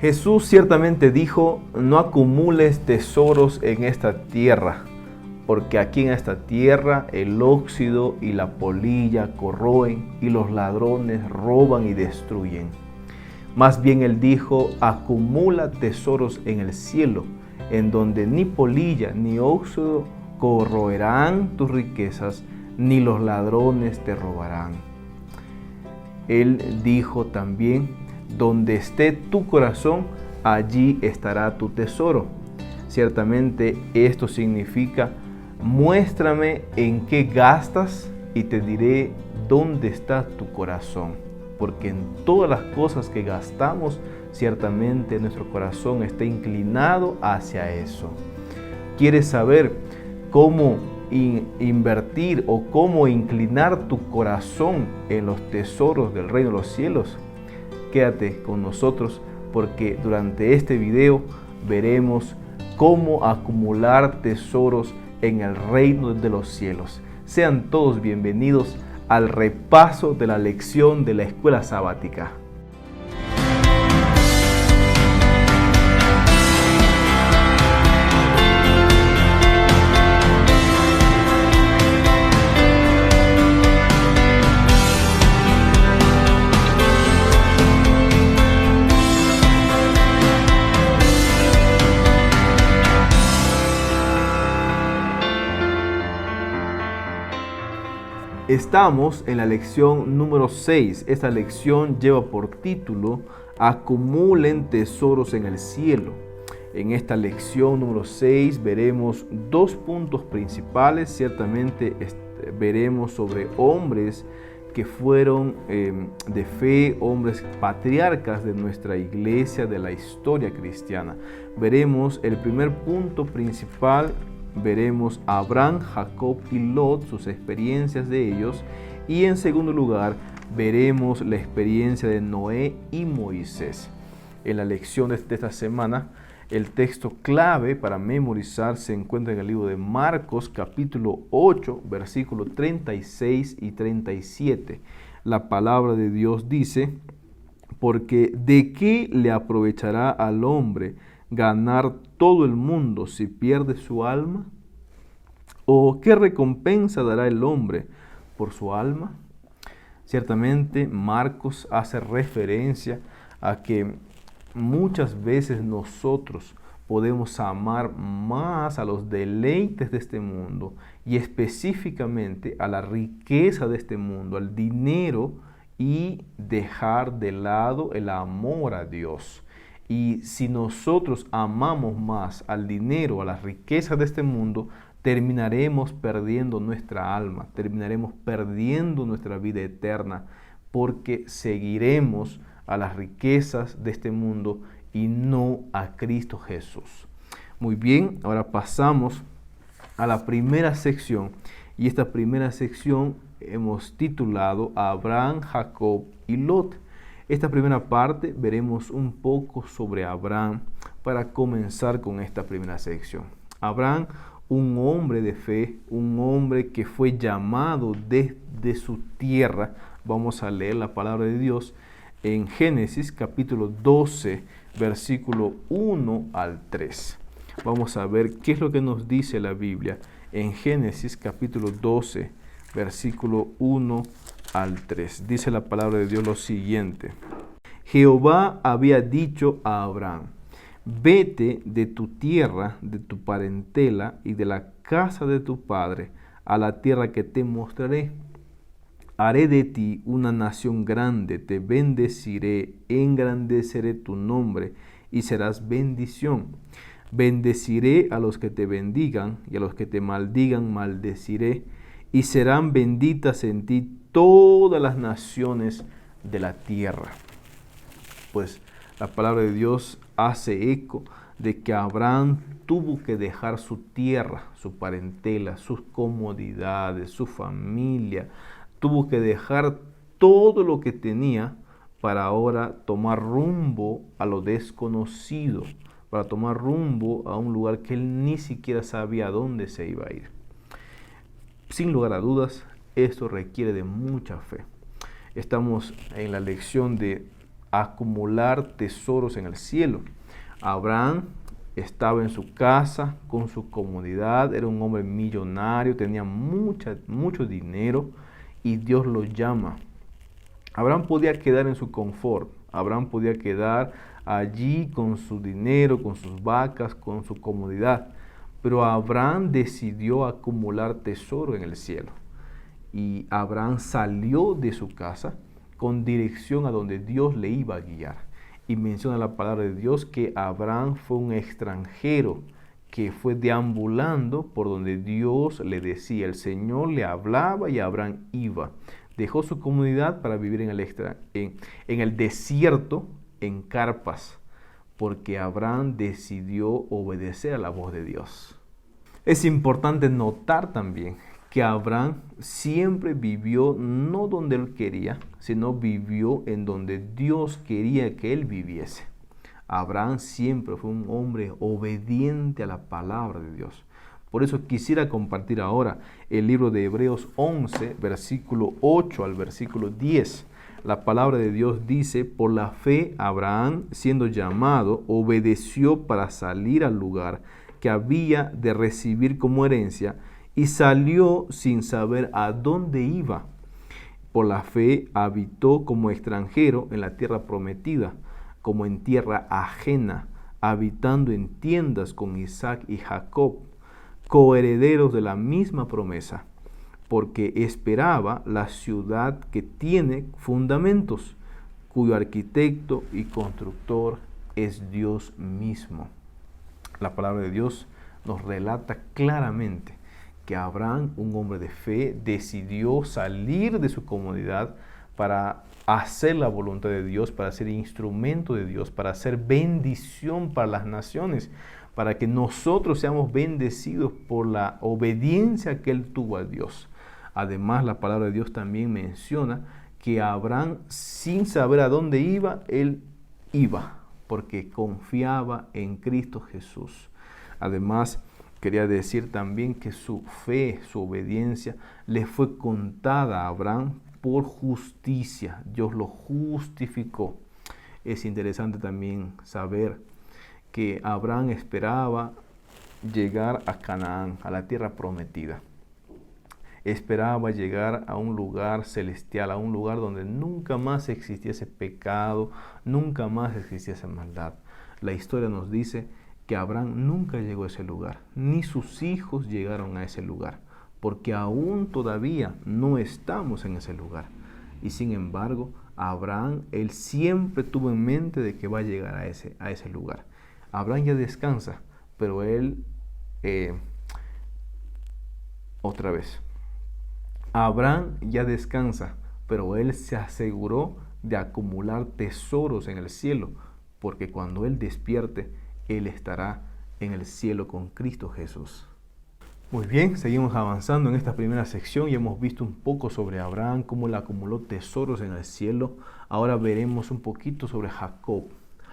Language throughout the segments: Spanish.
Jesús ciertamente dijo: no acumules tesoros en esta tierra, porque aquí en esta tierra el óxido y la polilla corroen y los ladrones roban y destruyen. Más bien Él dijo: acumula tesoros en el cielo, en donde ni polilla ni óxido corroerán tus riquezas, ni los ladrones te robarán. Él dijo también: donde esté tu corazón, allí estará tu tesoro. Ciertamente esto significa: muéstrame en qué gastas y te diré dónde está tu corazón. Porque en todas las cosas que gastamos, ciertamente nuestro corazón está inclinado hacia eso. ¿Quieres saber cómo invertir o cómo inclinar tu corazón en los tesoros del reino de los cielos? Quédate con nosotros, porque durante este video veremos cómo acumular tesoros en el reino de los cielos. Sean todos bienvenidos al repaso de la lección de la escuela sabática. Estamos en la lección número 6. Esta lección lleva por título: acumulen tesoros en el cielo. En esta lección número 6 veremos dos puntos principales. Ciertamente veremos sobre hombres que fueron de fe, hombres patriarcas de nuestra iglesia, de la historia cristiana. Veremos el primer punto principal. Veremos a Abraham, Jacob y Lot, sus experiencias de ellos. Y en segundo lugar, veremos la experiencia de Noé y Moisés. En la lección de esta semana, el texto clave para memorizar se encuentra en el libro de Marcos, capítulo 8, versículos 36 y 37. La palabra de Dios dice: porque ¿de qué le aprovechará al hombre ganar todo el mundo si pierde su alma? ¿O qué recompensa dará el hombre por su alma? Ciertamente Marcos hace referencia a que muchas veces nosotros podemos amar más a los deleites de este mundo y específicamente a la riqueza de este mundo, al dinero, y dejar de lado el amor a Dios. Y si nosotros amamos más al dinero, a las riquezas de este mundo, terminaremos perdiendo nuestra alma, terminaremos perdiendo nuestra vida eterna, porque seguiremos a las riquezas de este mundo y no a Cristo Jesús. Muy bien, ahora pasamos a la primera sección, y esta primera sección hemos titulado Abraham, Jacob y Lot. Esta primera parte veremos un poco sobre Abraham para comenzar con esta primera sección. Abraham, un hombre de fe, un hombre que fue llamado desde su tierra. Vamos a leer la palabra de Dios en Génesis capítulo 12, versículo 1 al 3. Vamos a ver qué es lo que nos dice la Biblia en Génesis capítulo 12, versículo 1 al 3. Dice la palabra de Dios lo siguiente: Jehová había dicho a Abraham: vete de tu tierra, de tu parentela y de la casa de tu padre, a la tierra que te mostraré. Haré de ti una nación grande, te bendeciré, engrandeceré tu nombre y serás bendición. Bendeciré a los que te bendigan y a los que te maldigan maldeciré, y serán benditas en ti todas las naciones de la tierra. Pues la palabra de Dios hace eco de que Abraham tuvo que dejar su tierra, su parentela, sus comodidades, su familia. Tuvo que dejar todo lo que tenía para ahora tomar rumbo a lo desconocido, para tomar rumbo a un lugar que él ni siquiera sabía a dónde se iba a ir. Sin lugar a dudas, esto requiere de mucha fe. Estamos en la lección de acumular tesoros en el cielo. Abraham estaba en su casa con su comodidad, era un hombre millonario, tenía mucho dinero y Dios lo llama. Abraham podía quedar en su confort, Abraham podía quedar allí con su dinero, con sus vacas, con su comodidad, pero Abraham decidió acumular tesoro en el cielo. Y Abraham salió de su casa con dirección a donde Dios le iba a guiar. Y menciona la palabra de Dios que Abraham fue un extranjero que fue deambulando por donde Dios le decía. El Señor le hablaba y Abraham iba. Dejó su comunidad para vivir en el desierto, en carpas, porque Abraham decidió obedecer a la voz de Dios. Es importante notar también que Abraham siempre vivió no donde él quería, sino vivió en donde Dios quería que él viviese. Abraham siempre fue un hombre obediente a la palabra de Dios. Por eso quisiera compartir ahora el libro de Hebreos 11, versículo 8 al versículo 10. La palabra de Dios dice: por la fe Abraham, siendo llamado, obedeció para salir al lugar que había de recibir como herencia, y salió sin saber a dónde iba. Por la fe habitó como extranjero en la tierra prometida, como en tierra ajena, habitando en tiendas con Isaac y Jacob, coherederos de la misma promesa, porque esperaba la ciudad que tiene fundamentos, cuyo arquitecto y constructor es Dios mismo. La palabra de Dios nos relata claramente que Abraham, un hombre de fe, decidió salir de su comodidad para hacer la voluntad de Dios, para ser instrumento de Dios, para hacer bendición para las naciones, para que nosotros seamos bendecidos por la obediencia que él tuvo a Dios. Además, la palabra de Dios también menciona que Abraham, sin saber a dónde iba, él iba, porque confiaba en Cristo Jesús. Además, quería decir también que su fe, su obediencia, le fue contada a Abraham por justicia. Dios lo justificó. Es interesante también saber que Abraham esperaba llegar a Canaán, a la tierra prometida. Esperaba llegar a un lugar celestial, a un lugar donde nunca más existiese pecado, nunca más existiese maldad. La historia nos dice que Abraham nunca llegó a ese lugar, ni sus hijos llegaron a ese lugar, porque aún todavía no estamos en ese lugar. Y sin embargo, Abraham, él siempre tuvo en mente de que va a llegar a ese lugar. Abraham ya descansa, pero él, otra vez, Abraham ya descansa, pero él se aseguró de acumular tesoros en el cielo, porque cuando él despierte, él estará en el cielo con Cristo Jesús. Muy bien, seguimos avanzando en esta primera sección y hemos visto un poco sobre Abraham, cómo él acumuló tesoros en el cielo. Ahora veremos un poquito sobre Jacob.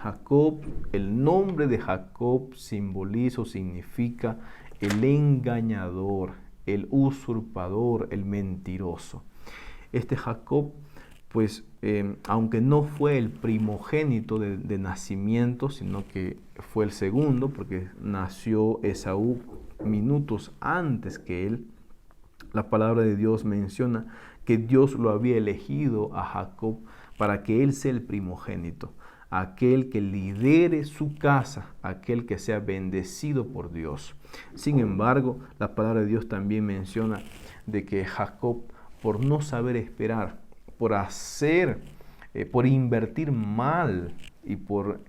Jacob, el nombre de Jacob simboliza o significa el engañador, el usurpador, el mentiroso. Este Jacob, pues, aunque no fue el primogénito de nacimiento, sino que fue el segundo, porque nació Esaú minutos antes que él, la palabra de Dios menciona que Dios lo había elegido a Jacob para que él sea el primogénito, aquel que lidere su casa, aquel que sea bendecido por Dios. Sin embargo, la palabra de Dios también menciona de que Jacob, por no saber esperar, por invertir mal y por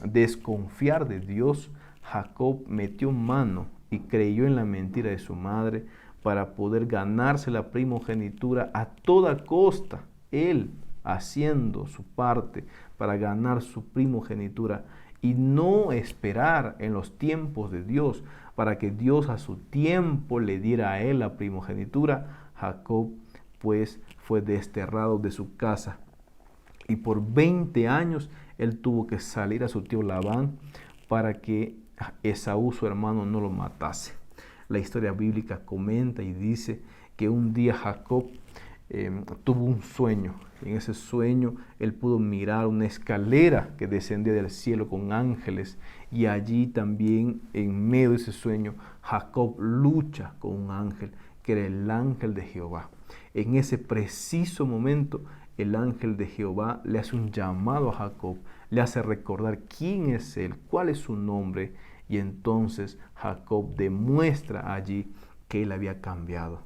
desconfiar de Dios, Jacob metió mano y creyó en la mentira de su madre para poder ganarse la primogenitura a toda costa. Él haciendo su parte para ganar su primogenitura y no esperar en los tiempos de Dios para que Dios a su tiempo le diera a él la primogenitura. Jacob pues fue desterrado de su casa y por 20 años él tuvo que salir a su tío Labán para que Esaú, su hermano, no lo matase. La historia bíblica comenta y dice que un día Jacob tuvo un sueño. En ese sueño él pudo mirar una escalera que descendía del cielo con ángeles, y allí también en medio de ese sueño Jacob lucha con un ángel que era el ángel de Jehová. En ese preciso momento el ángel de Jehová le hace un llamado a Jacob, le hace recordar quién es él, cuál es su nombre, y entonces Jacob demuestra allí que él había cambiado,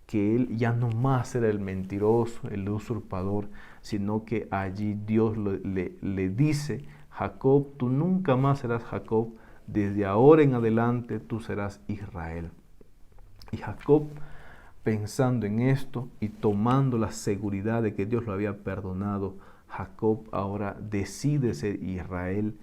que él ya no más era el mentiroso, el usurpador, sino que allí Dios le dice: Jacob, tú nunca más serás Jacob, desde ahora en adelante tú serás Israel. Y Jacob, pensando en esto y tomando la seguridad de que Dios lo había perdonado, Jacob ahora decide ser Israel,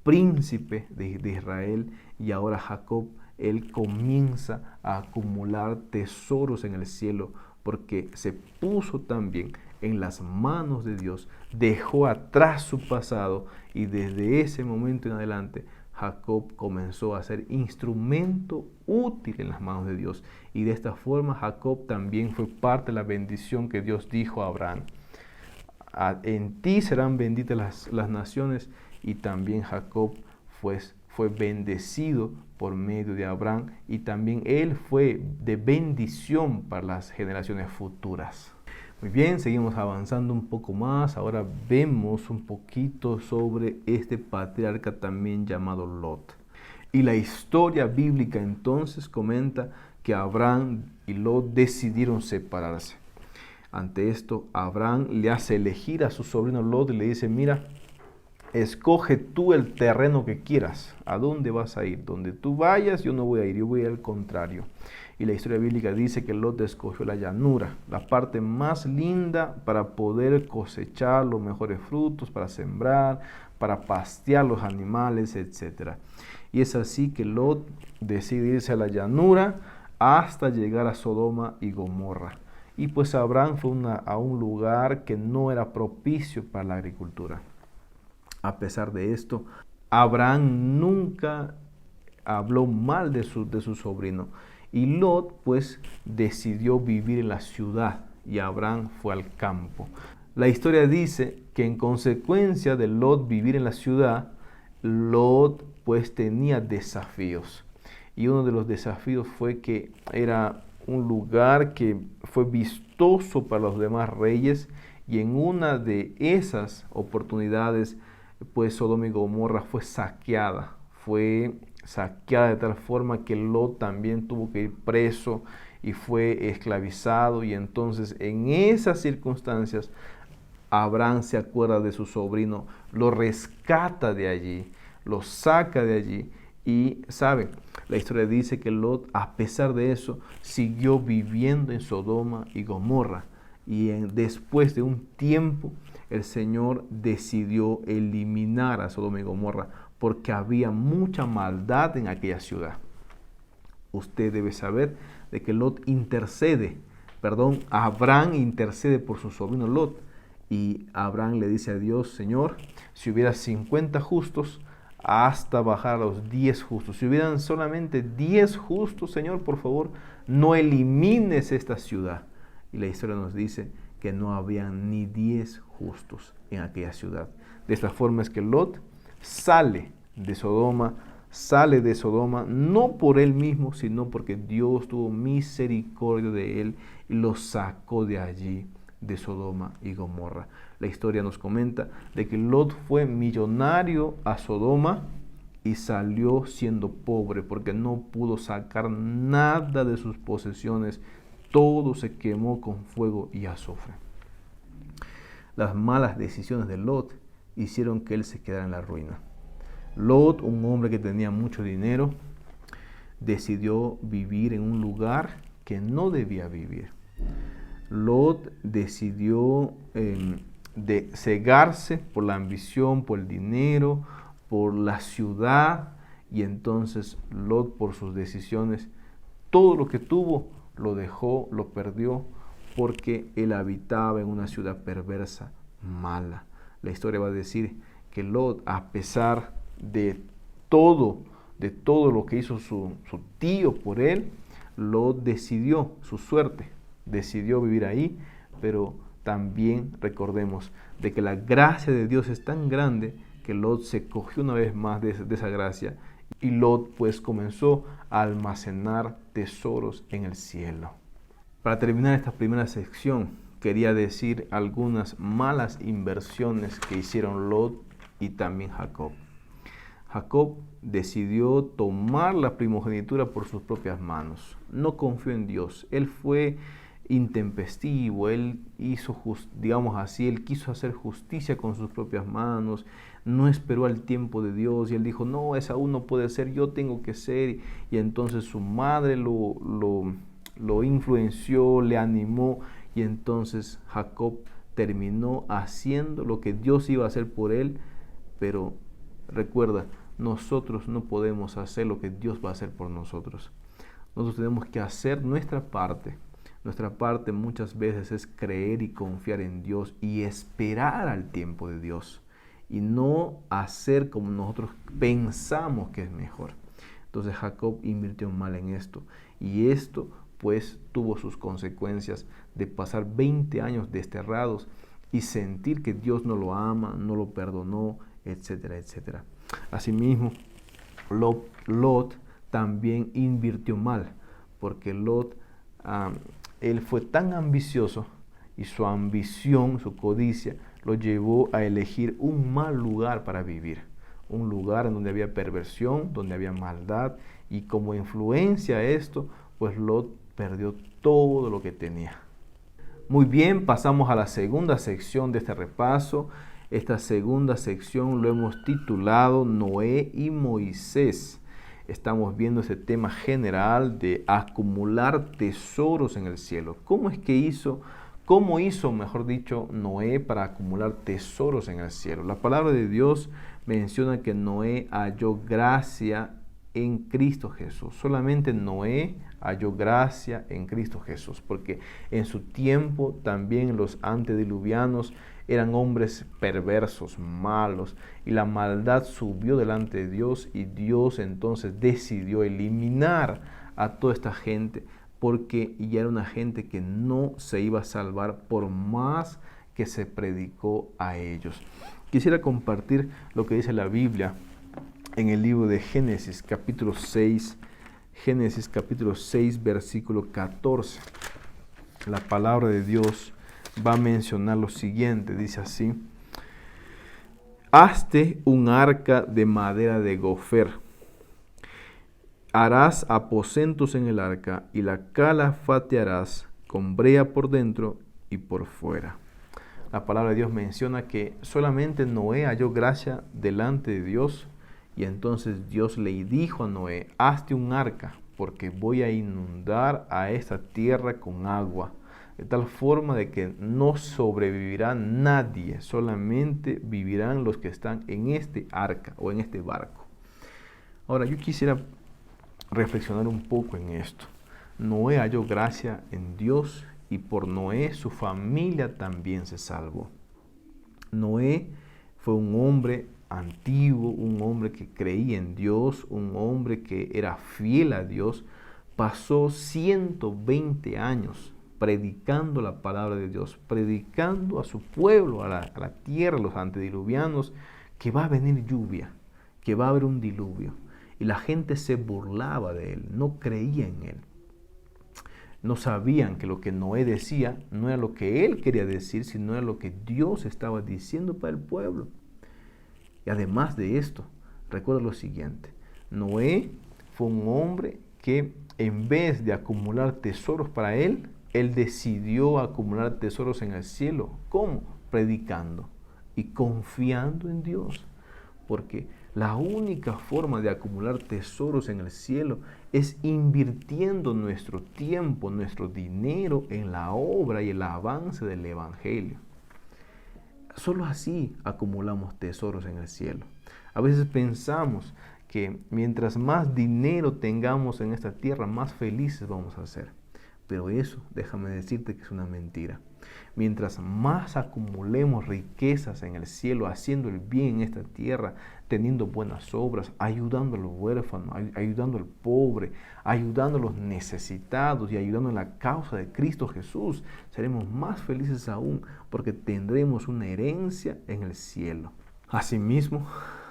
príncipe de Israel, y ahora Jacob, él comienza a acumular tesoros en el cielo porque se puso también en las manos de Dios, dejó atrás su pasado, y desde ese momento en adelante Jacob comenzó a ser instrumento útil en las manos de Dios, y de esta forma Jacob también fue parte de la bendición que Dios dijo a Abraham: en ti serán benditas las naciones. Y también Jacob fue bendecido por medio de Abraham, y también él fue de bendición para las generaciones futuras. Muy bien, seguimos avanzando un poco más. Ahora vemos un poquito sobre este patriarca también llamado Lot. Y la historia bíblica entonces comenta que Abraham y Lot decidieron separarse. Ante esto, Abraham le hace elegir a su sobrino Lot y le dice: mira, escoge tú el terreno que quieras. ¿A dónde vas a ir? Donde tú vayas, yo no voy a ir, yo voy al contrario. Y la historia bíblica dice que Lot escogió la llanura, la parte más linda para poder cosechar los mejores frutos, para sembrar, para pastear los animales, etc. Y es así que Lot decide irse a la llanura hasta llegar a Sodoma y Gomorra. Y pues Abraham fue a un lugar que no era propicio para la agricultura. A pesar de esto, Abraham nunca habló mal de su sobrino. Y Lot pues decidió vivir en la ciudad, y Abraham fue al campo. La historia dice que en consecuencia de Lot vivir en la ciudad, Lot pues tenía desafíos. Y uno de los desafíos fue que era un lugar que fue vistoso para los demás reyes, y en una de esas oportunidades pues Sodoma y Gomorra fue saqueada de tal forma que Lot también tuvo que ir preso y fue esclavizado. Y entonces en esas circunstancias Abraham se acuerda de su sobrino, lo rescata de allí, lo saca de allí. Y sabe, la historia dice que Lot, a pesar de eso, siguió viviendo en Sodoma y Gomorra. Y después de un tiempo, el Señor decidió eliminar a Sodoma y Gomorra porque había mucha maldad en aquella ciudad. Usted debe saber de que Abraham intercede por su sobrino Lot. Y Abraham le dice a Dios: Señor, si hubiera 50 justos, hasta bajar a los 10 justos. Si hubieran solamente 10 justos, Señor, por favor, no elimines esta ciudad. Y la historia nos dice que no había ni 10 justos en aquella ciudad. De esta forma es que Lot sale de Sodoma, no por él mismo, sino porque Dios tuvo misericordia de él y lo sacó de allí, de Sodoma y Gomorra. La historia nos comenta de que Lot fue millonario a Sodoma y salió siendo pobre porque no pudo sacar nada de sus posesiones. Todo se quemó con fuego y azufre. Las malas decisiones de Lot hicieron que él se quedara en la ruina. Lot, un hombre que tenía mucho dinero, decidió vivir en un lugar que no debía vivir. Lot decidió de cegarse por la ambición, por el dinero, por la ciudad, y entonces Lot, por sus decisiones, todo lo que tuvo lo dejó, lo perdió, porque él habitaba en una ciudad perversa, mala. La historia va a decir que Lot, a pesar de todo lo que hizo su tío por él, Lot decidió su suerte, decidió vivir ahí, pero también recordemos de que la gracia de Dios es tan grande que Lot se cogió una vez más de esa gracia, y Lot pues comenzó a almacenar tesoros en el cielo. Para terminar esta primera sección, quería decir algunas malas inversiones que hicieron Lot y también Jacob. Jacob decidió tomar la primogenitura por sus propias manos. No confió en Dios. Él fue intempestivo. Él hizo, digamos así, él quiso hacer justicia con sus propias manos. No esperó al tiempo de Dios y él dijo, no, Esaú no puede ser, yo tengo que ser. Y entonces su madre lo influenció, le animó, y entonces Jacob terminó haciendo lo que Dios iba a hacer por él. Pero recuerda, nosotros no podemos hacer lo que Dios va a hacer por nosotros. Nosotros tenemos que hacer nuestra parte. Nuestra parte muchas veces es creer y confiar en Dios y esperar al tiempo de Dios, y no hacer como nosotros pensamos que es mejor. Entonces Jacob invirtió mal en esto, y esto pues tuvo sus consecuencias de pasar 20 años desterrados y sentir que Dios no lo ama, no lo perdonó, etcétera, etcétera. Asimismo, Lot también invirtió mal, porque Lot, él fue tan ambicioso, y su ambición, su codicia, lo llevó a elegir un mal lugar para vivir, un lugar en donde había perversión, donde había maldad, y como influencia a esto, pues Lot perdió todo lo que tenía. Muy bien, pasamos a la segunda sección de este repaso. Esta segunda sección lo hemos titulado Noé y Moisés. Estamos viendo ese tema general de acumular tesoros en el cielo. ¿Cómo hizo, mejor dicho, Noé para acumular tesoros en el cielo? La palabra de Dios menciona que Noé halló gracia en Cristo Jesús. Solamente Noé halló gracia en Cristo Jesús, porque en su tiempo también los antediluvianos eran hombres perversos, malos, y la maldad subió delante de Dios, y Dios entonces decidió eliminar a toda esta gente, porque ya era una gente que no se iba a salvar por más que se predicó a ellos. Quisiera compartir lo que dice la Biblia en el libro de Génesis capítulo 6, versículo 14. La palabra de Dios va a mencionar lo siguiente, dice así: hazte un arca de madera de gofer, harás aposentos en el arca, y la calafatearás con brea por dentro y por fuera. La palabra de Dios menciona que solamente Noé halló gracia delante de Dios, y entonces Dios le dijo a Noé: hazte un arca, porque voy a inundar a esta tierra con agua, de tal forma de que no sobrevivirá nadie, solamente vivirán los que están en este arca o en este barco. Ahora, yo quisiera reflexionar un poco en esto. Noé halló gracia en Dios, y por Noé su familia también se salvó. Noé fue un hombre antiguo, un hombre que creía en Dios, un hombre que era fiel a Dios. Pasó 120 años predicando la palabra de Dios, predicando a su pueblo, a la tierra, a los antediluvianos, que va a venir lluvia, que va a haber un diluvio. Y la gente se burlaba de él, no creía en él. No sabían que lo que Noé decía no era lo que él quería decir, sino era lo que Dios estaba diciendo para el pueblo. Y además de esto, recuerda lo siguiente: Noé fue un hombre que, en vez de acumular tesoros para él decidió acumular tesoros en el cielo. ¿Cómo? Predicando y confiando en Dios. Porque la única forma de acumular tesoros en el cielo es invirtiendo nuestro tiempo, nuestro dinero en la obra y el avance del Evangelio. Solo así acumulamos tesoros en el cielo. A veces pensamos que mientras más dinero tengamos en esta tierra, más felices vamos a ser. Pero eso, déjame decirte que es una mentira. Mientras más acumulemos riquezas en el cielo, haciendo el bien en esta tierra, teniendo buenas obras, ayudando al huérfano, ayudando al pobre, ayudando a los necesitados y ayudando en la causa de Cristo Jesús, seremos más felices aún porque tendremos una herencia en el cielo. Asimismo,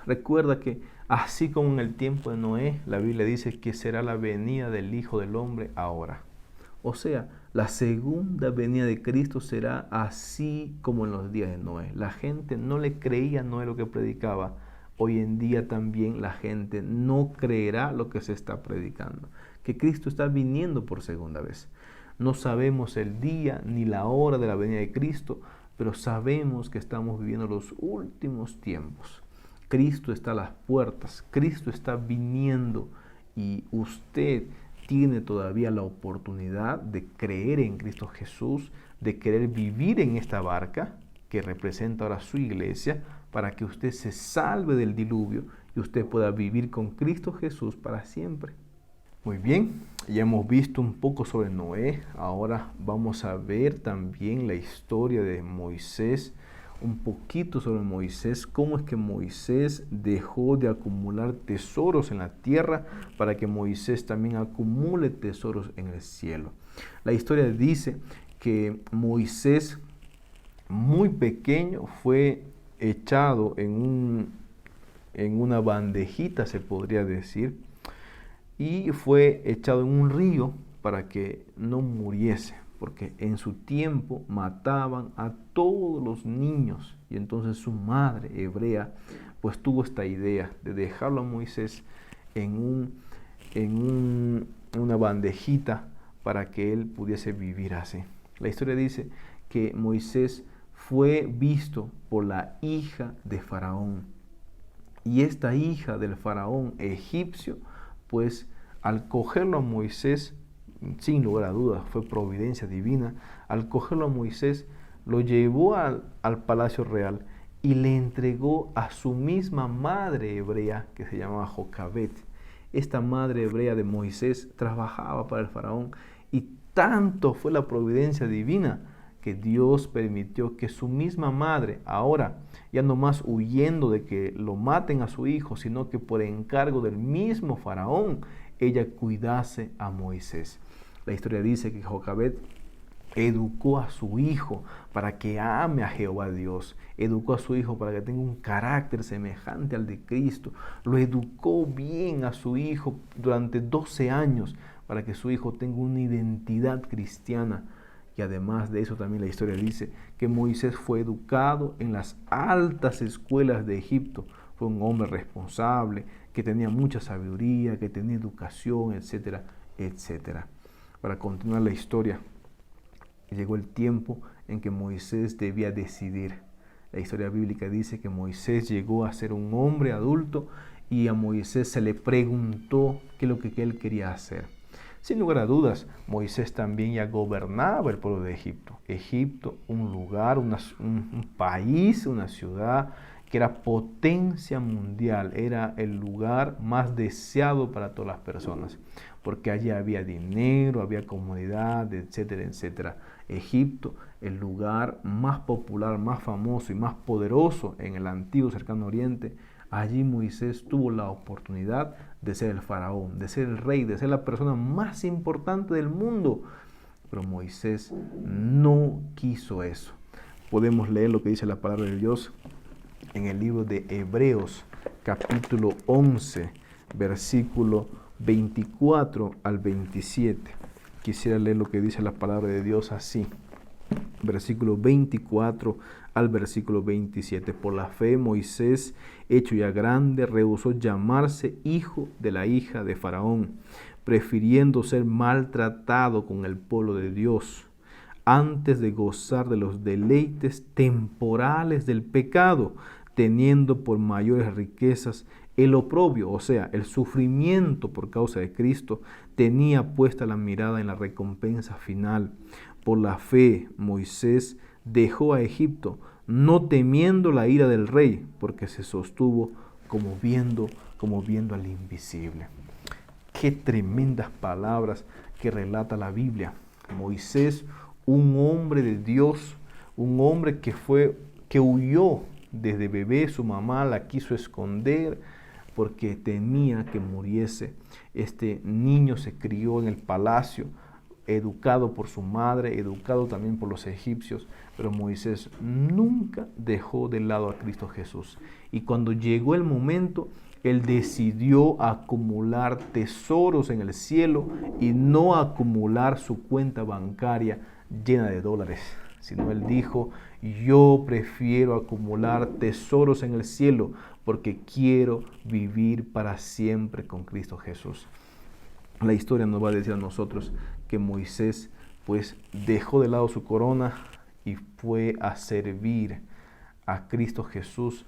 recuerda que así como en el tiempo de Noé, la Biblia dice que será la venida del Hijo del Hombre ahora. O sea, la segunda venida de Cristo será así como en los días de Noé. La gente no le creía a Noé lo que predicaba. Hoy en día también la gente no creerá lo que se está predicando. Que Cristo está viniendo por segunda vez. No sabemos el día ni la hora de la venida de Cristo, pero sabemos que estamos viviendo los últimos tiempos. Cristo está a las puertas, Cristo está viniendo y usted tiene todavía la oportunidad de creer en Cristo Jesús, de querer vivir en esta barca que representa ahora su iglesia, para que usted se salve del diluvio y usted pueda vivir con Cristo Jesús para siempre. Muy bien, ya hemos visto un poco sobre Noé, ahora vamos a ver también la historia de Moisés, un poquito sobre Moisés, cómo es que Moisés dejó de acumular tesoros en la tierra para que Moisés también acumule tesoros en el cielo. La historia dice que Moisés, muy pequeño, fue echado en una bandejita, se podría decir, y fue echado en un río para que no muriese, porque en su tiempo mataban a todos los niños. Y entonces su madre hebrea pues tuvo esta idea de dejarlo a Moisés en una bandejita para que él pudiese vivir así. La historia dice que Moisés fue visto por la hija de Faraón. Y esta hija del faraón egipcio, pues al cogerlo a Moisés, sin lugar a dudas, fue providencia divina, al cogerlo a Moisés, lo llevó al palacio real y le entregó a su misma madre hebrea, que se llamaba Jocabet. Esta madre hebrea de Moisés trabajaba para el faraón y tanto fue la providencia divina que Dios permitió que su misma madre, ahora ya no más huyendo de que lo maten a su hijo, sino que por encargo del mismo faraón, ella cuidase a Moisés. La historia dice que Jocabet educó a su hijo para que ame a Jehová Dios, educó a su hijo para que tenga un carácter semejante al de Cristo, lo educó bien a su hijo durante 12 años para que su hijo tenga una identidad cristiana. Y además de eso también la historia dice que Moisés fue educado en las altas escuelas de Egipto. Fue un hombre responsable, que tenía mucha sabiduría, que tenía educación, etcétera, etcétera. Para continuar la historia, llegó el tiempo en que Moisés debía decidir. La historia bíblica dice que Moisés llegó a ser un hombre adulto y a Moisés se le preguntó qué es lo que él quería hacer. Sin lugar a dudas, Moisés también ya gobernaba el pueblo de Egipto. Egipto, un lugar, un país, una ciudad que era potencia mundial, era el lugar más deseado para todas las personas, porque allí había dinero, había comodidad, etcétera, etcétera. Egipto, el lugar más popular, más famoso y más poderoso en el antiguo cercano oriente. Allí Moisés tuvo la oportunidad de ser el faraón, de ser el rey, de ser la persona más importante del mundo. Pero Moisés no quiso eso. Podemos leer lo que dice la palabra de Dios en el libro de Hebreos, capítulo 11, versículo 24 al 27. Quisiera leer lo que dice la palabra de Dios así. Versículo 24 al versículo 27. Por la fe Moisés, hecho ya grande, rehusó llamarse hijo de la hija de Faraón, prefiriendo ser maltratado con el pueblo de Dios, antes de gozar de los deleites temporales del pecado, teniendo por mayores riquezas el oprobio, o sea, el sufrimiento por causa de Cristo. Tenía puesta la mirada en la recompensa final. Por la fe, Moisés dejó a Egipto, no temiendo la ira del rey, porque se sostuvo como viendo al invisible. Qué tremendas palabras que relata la Biblia. Moisés un hombre de Dios, un hombre que huyó desde bebé. Su mamá la quiso esconder porque temía que muriese. Este niño se crió en el palacio, educado por su madre, educado también por los egipcios, pero Moisés nunca dejó de lado a Cristo Jesús. Y cuando llegó el momento, él decidió acumular tesoros en el cielo y no acumular su cuenta bancaria llena de dólares, sino él dijo: yo prefiero acumular tesoros en el cielo porque quiero vivir para siempre con Cristo Jesús. La historia nos va a decir a nosotros que Moisés pues dejó de lado su corona y fue a servir a Cristo Jesús,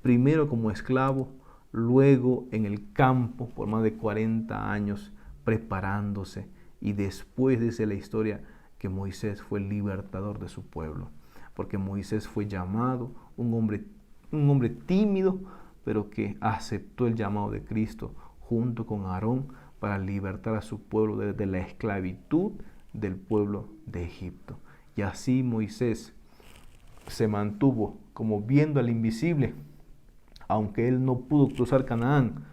primero como esclavo, luego en el campo por más de 40 años preparándose, y después dice la historia que Moisés fue el libertador de su pueblo, porque Moisés fue llamado un hombre tímido, pero que aceptó el llamado de Cristo junto con Aarón para libertar a su pueblo desde la esclavitud del pueblo de Egipto. Y así Moisés se mantuvo como viendo al invisible, aunque él no pudo cruzar Canaán,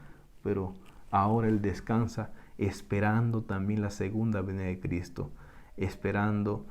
pero ahora él descansa esperando también la segunda venida de Cristo, esperando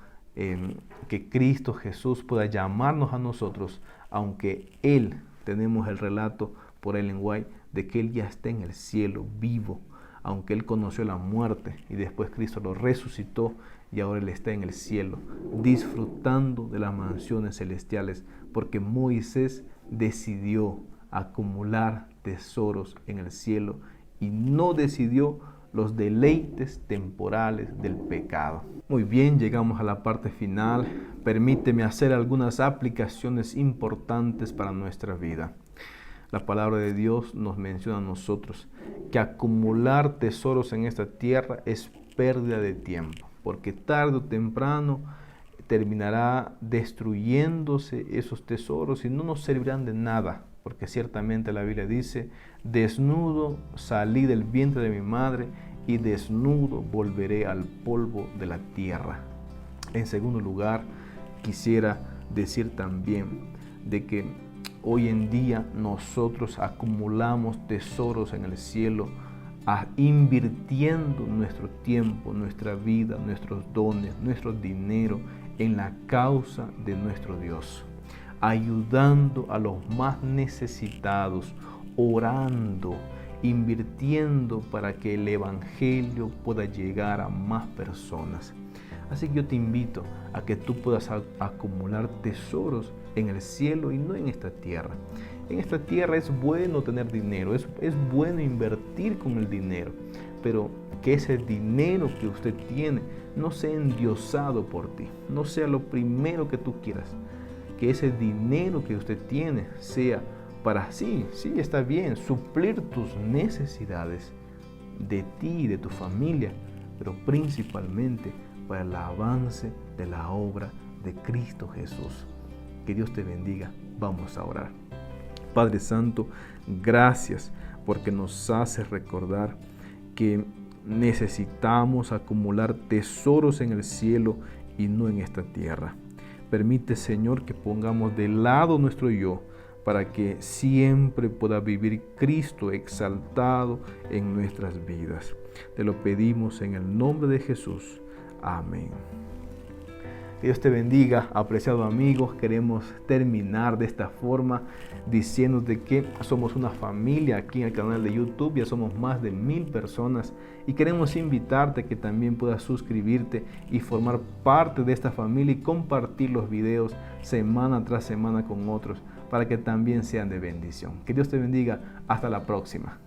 que Cristo Jesús pueda llamarnos a nosotros, aunque él, tenemos el relato por Ellen White de que él ya está en el cielo vivo, aunque él conoció la muerte y después Cristo lo resucitó y ahora él está en el cielo disfrutando de las mansiones celestiales, porque Moisés decidió acumular tesoros en el cielo y no decidió los deleites temporales del pecado. Muy bien, llegamos a la parte final. Permíteme hacer algunas aplicaciones importantes para nuestra vida. La palabra de Dios nos menciona a nosotros que acumular tesoros en esta tierra es pérdida de tiempo, porque tarde o temprano terminará destruyéndose esos tesoros y no nos servirán de nada, porque ciertamente la Biblia dice: desnudo salí del vientre de mi madre y desnudo volveré al polvo de la tierra. En segundo lugar, quisiera decir también de que hoy en día nosotros acumulamos tesoros en el cielo, invirtiendo nuestro tiempo, nuestra vida, nuestros dones, nuestro dinero en la causa de nuestro Dios, ayudando a los más necesitados, orando, invirtiendo para que el Evangelio pueda llegar a más personas. Así que yo te invito a que tú puedas acumular tesoros en el cielo y no en esta tierra. En esta tierra es bueno tener dinero, es bueno invertir con el dinero, pero que ese dinero que usted tiene no sea endiosado por ti, no sea lo primero que tú quieras. Que ese dinero que usted tiene sea para sí está bien, suplir tus necesidades de ti y de tu familia, pero principalmente para el avance de la obra de Cristo Jesús. Que Dios te bendiga. Vamos a orar. Padre Santo, gracias porque nos haces recordar que necesitamos acumular tesoros en el cielo y no en esta tierra. Permite, Señor, que pongamos de lado nuestro yo para que siempre pueda vivir Cristo exaltado en nuestras vidas. Te lo pedimos en el nombre de Jesús. Amén. Que Dios te bendiga, apreciado amigo. Queremos terminar de esta forma diciéndote que somos una familia aquí en el canal de YouTube. Ya somos más de 1000 personas y queremos invitarte a que también puedas suscribirte y formar parte de esta familia y compartir los videos semana tras semana con otros para que también sean de bendición. Que Dios te bendiga. Hasta la próxima.